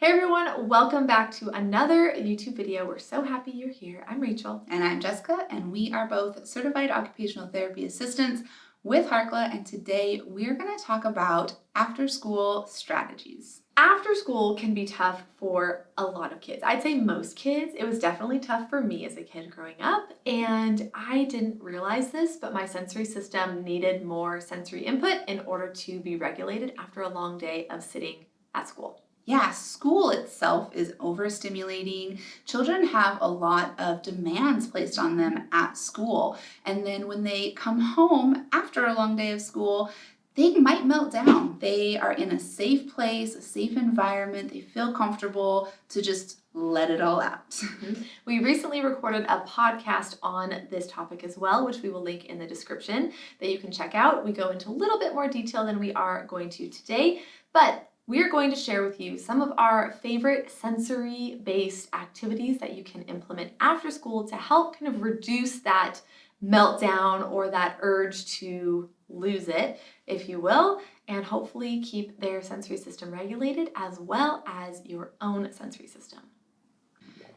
Hey everyone, welcome back to another YouTube video. We're so happy you're here. I'm Rachel. And I'm Jessica, and we are both certified occupational therapy assistants with Harkla, and today we're going to talk about after-school strategies. After school can be tough for a lot of kids. I'd say most kids. It was definitely tough for me as a kid growing up, and I didn't realize this, but my sensory system needed more sensory input in order to be regulated after a long day of sitting at school. Yeah, school itself is overstimulating. Children have a lot of demands placed on them at school. And then when they come home after a long day of school, they might melt down. They are in a safe place, a safe environment. They feel comfortable to just let it all out. Mm-hmm. We recently recorded a podcast on this topic as well, which we will link in the description that you can check out. We go into a little bit more detail than we are going to today, but we're going to share with you some of our favorite sensory-based activities that you can implement after school to help kind of reduce that meltdown or that urge to lose it, if you will, and hopefully keep their sensory system regulated as well as your own sensory system.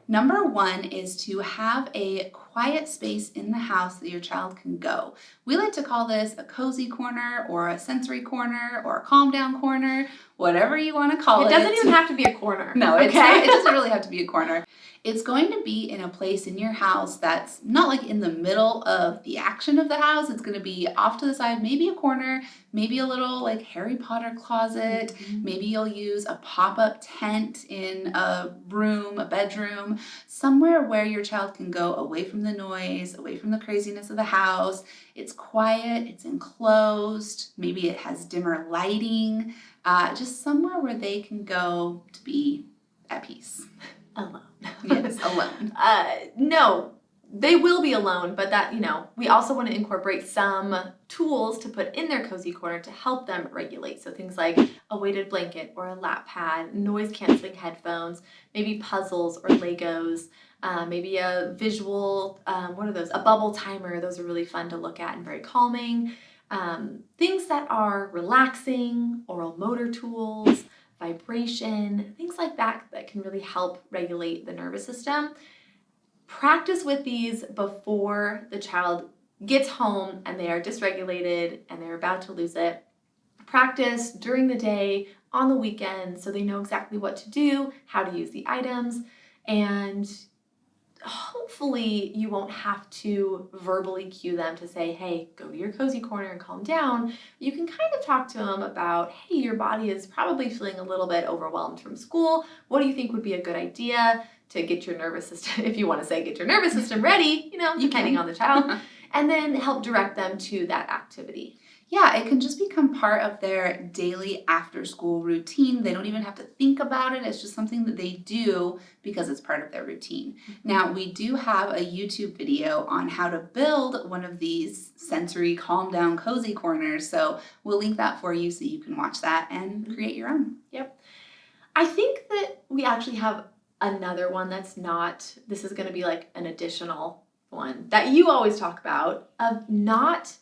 Number one is to have a quiet space in the house that your child can go. We like to call this a cozy corner or a sensory corner or a calm down corner, whatever you want to call it. It doesn't even have to be a corner. No, it doesn't really have to be a corner. It's going to be in a place in your house that's not like in the middle of the action of the house. It's going to be off to the side, maybe a corner, maybe a little like Harry Potter closet. Mm-hmm. Maybe you'll use a pop-up tent in a room, a bedroom, somewhere where your child can go away from the noise, away from the craziness of the house. It's quiet, it's enclosed, maybe it has dimmer lighting, just somewhere where they can go to be at peace. Alone. Yes, alone. No, they will be alone, but that, we also want to incorporate some tools to put in their cozy corner to help them regulate. So things like a weighted blanket or a lap pad, noise canceling headphones, maybe puzzles or Legos, maybe a visual, what are those? A bubble timer. Those are really fun to look at and very calming. Things that are relaxing, oral motor tools, vibration, things like that that can really help regulate the nervous system. Practice with these before the child gets home and they are dysregulated and they're about to lose it. Practice during the day, on the weekend, so they know exactly what to do, how to use the items, and hopefully you won't have to verbally cue them to say, hey, go to your cozy corner and calm down. You can kind of talk to them about, hey, your body is probably feeling a little bit overwhelmed from school. What do you think would be a good idea to get your nervous system, if you want to say get your nervous system ready, depending on the child, and then help direct them to that activity. Yeah, it can just become part of their daily after-school routine. They don't even have to think about it. It's just something that they do because it's part of their routine. Now, we do have a YouTube video on how to build one of these sensory calm down cozy corners. So we'll link that for you so you can watch that and create your own. Yep. I think that we actually have another one that's not, this is going to be like an additional one that you always talk about, of not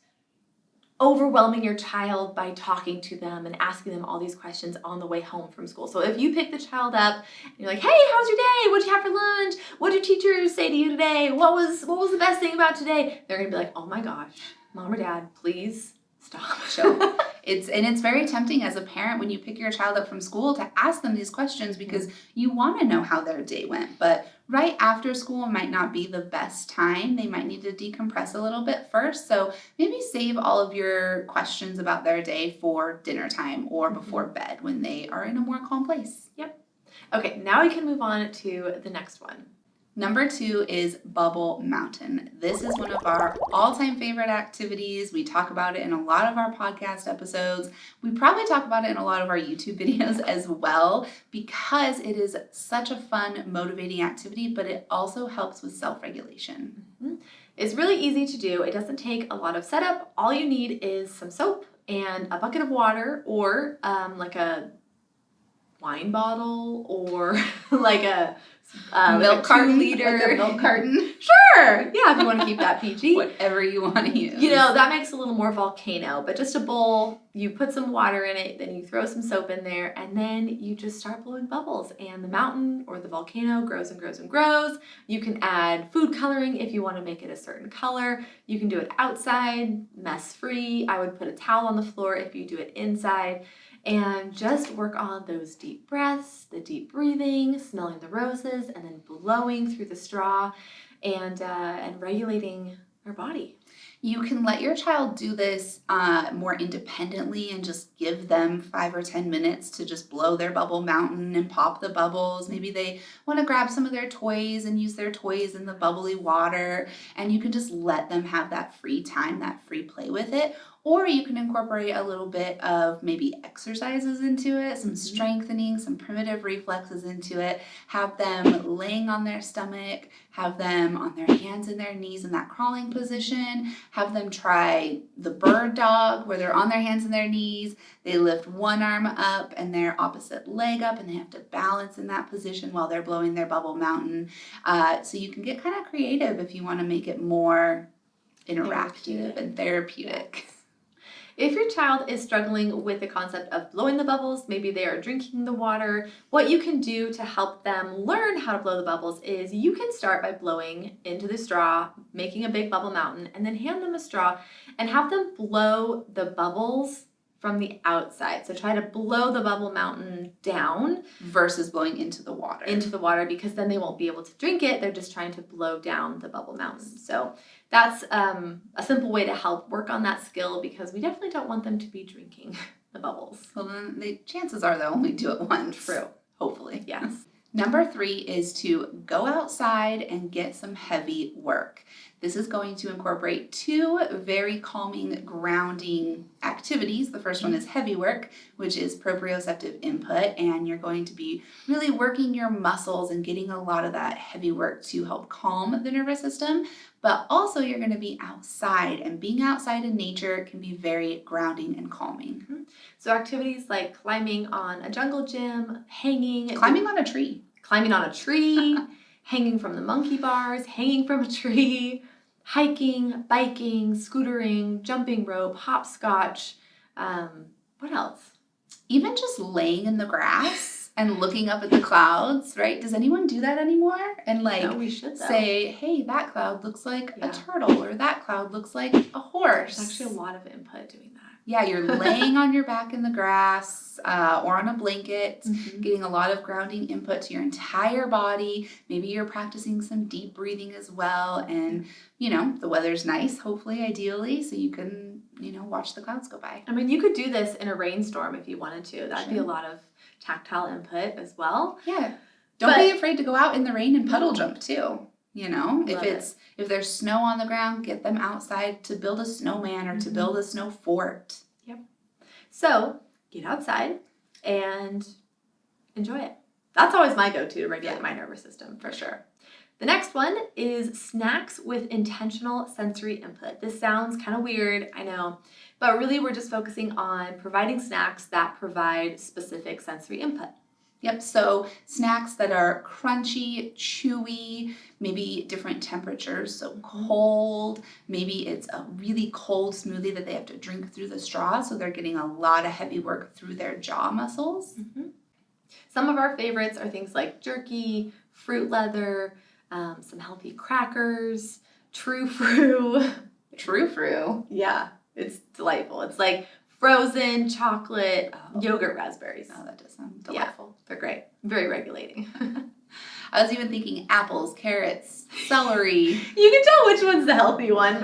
overwhelming your child by talking to them and asking them all these questions on the way home from school. So if you pick the child up and you're like, hey, how's your day? What'd you have for lunch? What did your teacher say to you today? What was the best thing about today? They're gonna be like, oh my gosh, mom or dad, please stop. Chill. It's very tempting as a parent when you pick your child up from school to ask them these questions because you want to know how their day went. But right after school might not be the best time. They might need to decompress a little bit first. So maybe save all of your questions about their day for dinner time or before bed when they are in a more calm place. Yep. Okay, now we can move on to the next one. Number 2 is Bubble Mountain. This is one of our all-time favorite activities. We talk about it in a lot of our podcast episodes. We probably talk about it in a lot of our YouTube videos as well because it is such a fun, motivating activity, but it also helps with self-regulation. Mm-hmm. It's really easy to do. It doesn't take a lot of setup. All you need is some soap and a bucket of water or like a wine bottle or like a milk carton, 2 liter. like a milk carton. Sure. Yeah, if you want to keep that PG. Whatever you want to use. You know, that makes a little more volcano, but just a bowl, you put some water in it, then you throw some soap in there, and then you just start blowing bubbles, and the mountain or the volcano grows and grows and grows. You can add food coloring if you want to make it a certain color. You can do it outside, mess-free. I would put a towel on the floor if you do it inside. And just work on those deep breaths, the deep breathing, smelling the roses, and then blowing through the straw and regulating our body. You can let your child do this more independently and just give them 5 or 10 minutes to just blow their bubble mountain and pop the bubbles. Maybe they want to grab some of their toys and use their toys in the bubbly water, and you can just let them have that free time, that free play with it. Or you can incorporate a little bit of maybe exercises into it, some strengthening, some primitive reflexes into it. Have them laying on their stomach, have them on their hands and their knees in that crawling position. Have them try the bird dog where they're on their hands and their knees. They lift one arm up and their opposite leg up, and they have to balance in that position while they're blowing their bubble mountain. So you can get kind of creative if you want to make it more interactive and therapeutic. If your child is struggling with the concept of blowing the bubbles, maybe they are drinking the water, what you can do to help them learn how to blow the bubbles is you can start by blowing into the straw, making a big bubble mountain, and then hand them a straw and have them blow the bubbles from the outside. So try to blow the bubble mountain down versus blowing into the water. Because then they won't be able to drink it. They're just trying to blow down the bubble mountain. So that's a simple way to help work on that skill, because we definitely don't want them to be drinking the bubbles. Well, then the chances are they'll only do it once. True. Hopefully. Yes. Number 3 is to go outside and get some heavy work. This is going to incorporate 2 very calming, grounding activities. The first one is heavy work, which is proprioceptive input, and you're going to be really working your muscles and getting a lot of that heavy work to help calm the nervous system. But also you're going to be outside, and being outside in nature can be very grounding and calming. Mm-hmm. So activities like climbing on a jungle gym, climbing on a tree, hanging from the monkey bars, hanging from a tree, hiking, biking, scootering, jumping rope, hopscotch. What else? Even just laying in the grass and looking up at the clouds, right? Does anyone do that anymore? And No, we should, though. say, hey, that cloud looks like a turtle, or that cloud looks like a horse. There's actually a lot of input doing that. Yeah, you're laying on your back in the grass or on a blanket, getting a lot of grounding input to your entire body. Maybe you're practicing some deep breathing as well. And, the weather's nice, hopefully, ideally, so you can, watch the clouds go by. I mean, you could do this in a rainstorm if you wanted to. That'd be a lot of tactile input as well. Yeah. Don't be afraid to go out in the rain and puddle jump too. If there's snow on the ground, get them outside to build a snowman or to build a snow fort. Yep. So get outside and enjoy it. That's always my go-to to regulate my nervous system, for sure. The next one is snacks with intentional sensory input. This sounds kind of weird, I know, but really we're just focusing on providing snacks that provide specific sensory input. Yep, so snacks that are crunchy, chewy, maybe different temperatures, so cold, maybe it's a really cold smoothie that they have to drink through the straw, so they're getting a lot of heavy work through their jaw muscles. Some of our favorites are things like jerky, fruit leather, some healthy crackers, True Fru. True Fru? Yeah, it's delightful. It's like frozen chocolate yogurt raspberries. Oh, that does sound delightful. Yeah, they're great. Very regulating. I was even thinking apples, carrots, celery. You can tell which one's the healthy one.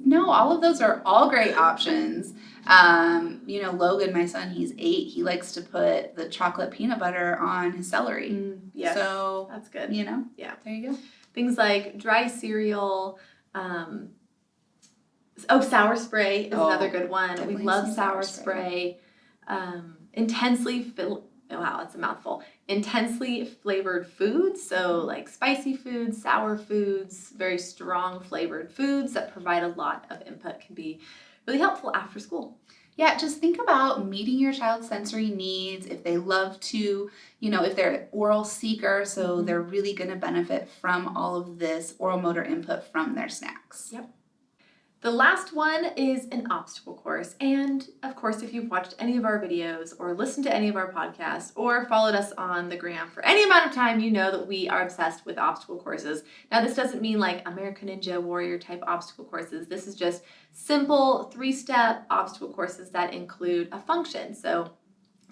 No, all of those are all great options. Logan, my son, he's 8. He likes to put the chocolate peanut butter on his celery. Yes, so that's good. Yeah, there you go. Things like dry cereal. Sour spray is another good one. We love sour spray. Intensely flavored foods. So like spicy foods, sour foods, very strong flavored foods that provide a lot of input can be really helpful after school. Yeah, just think about meeting your child's sensory needs. If they love to, if they're an oral seeker, so they're really going to benefit from all of this oral motor input from their snacks. Yep. The last one is an obstacle course. And of course, if you've watched any of our videos or listened to any of our podcasts or followed us on the gram for any amount of time, you know that we are obsessed with obstacle courses. Now, this doesn't mean like American Ninja Warrior type obstacle courses. This is just simple 3-step obstacle courses that include a function. So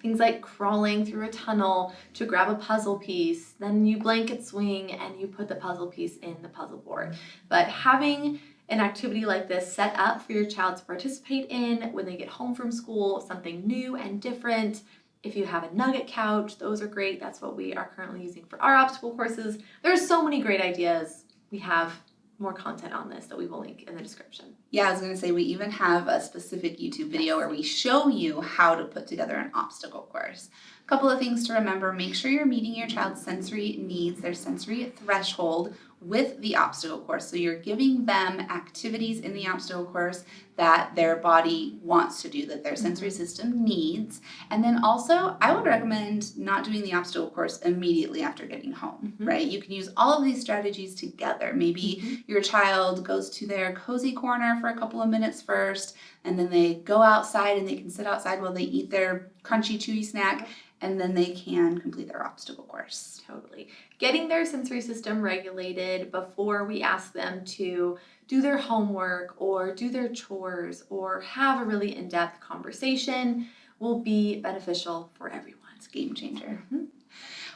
things like crawling through a tunnel to grab a puzzle piece, then you blanket swing and you put the puzzle piece in the puzzle board. But having an activity like this set up for your child to participate in when they get home from school, something new and different. If you have a nugget couch, those are great. That's what we are currently using for our obstacle courses. There's so many great ideas. We have more content on this that we will link in the description. Yeah, I was going to say we even have a specific YouTube video where we show you how to put together an obstacle course. A couple of things to remember. Make sure you're meeting your child's sensory needs, their sensory threshold with the obstacle course. So you're giving them activities in the obstacle course that their body wants to do, that their sensory system needs. And then also, I would recommend not doing the obstacle course immediately after getting home, right? You can use all of these strategies together. Maybe your child goes to their cozy corner for a couple of minutes first, and then they go outside and they can sit outside while they eat their crunchy, chewy snack, and then they can complete their obstacle course. Totally. Getting their sensory system regulated before we ask them to do their homework or do their chores or have a really in-depth conversation will be beneficial for everyone. It's a game changer.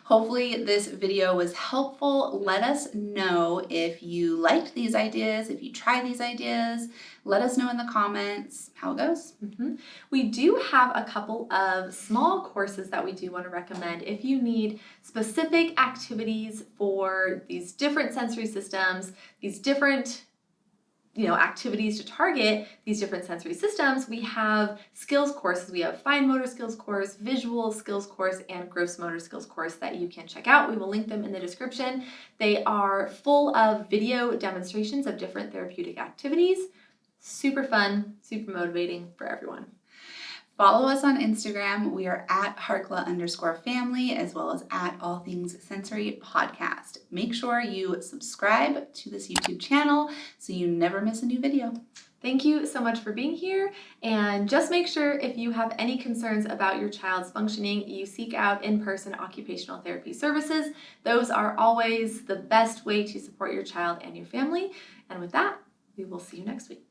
Hopefully this video was helpful. Let us know if you liked these ideas, if you try these ideas. Let us know in the comments how it goes. We do have a couple of small courses that we do want to recommend if you need specific activities for these different sensory systems, these different activities to target these different sensory systems. We have skills courses. We have fine motor skills course, visual skills course, and gross motor skills course that you can check out. We will link them in the description. They are full of video demonstrations of different therapeutic activities. Super fun, super motivating for everyone. Follow us on Instagram. We are at Harkla_family as well as at All Things Sensory Podcast. Make sure you subscribe to this YouTube channel so you never miss a new video. Thank you so much for being here. And just make sure if you have any concerns about your child's functioning, you seek out in-person occupational therapy services. Those are always the best way to support your child and your family. And with that, we will see you next week.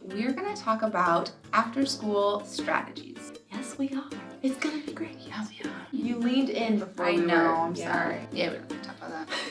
We're going to talk about after-school strategies. Yes, we are. It's going to be great. Yeah, we are. You leaned in before I we know, were. I'm sorry. Yeah, we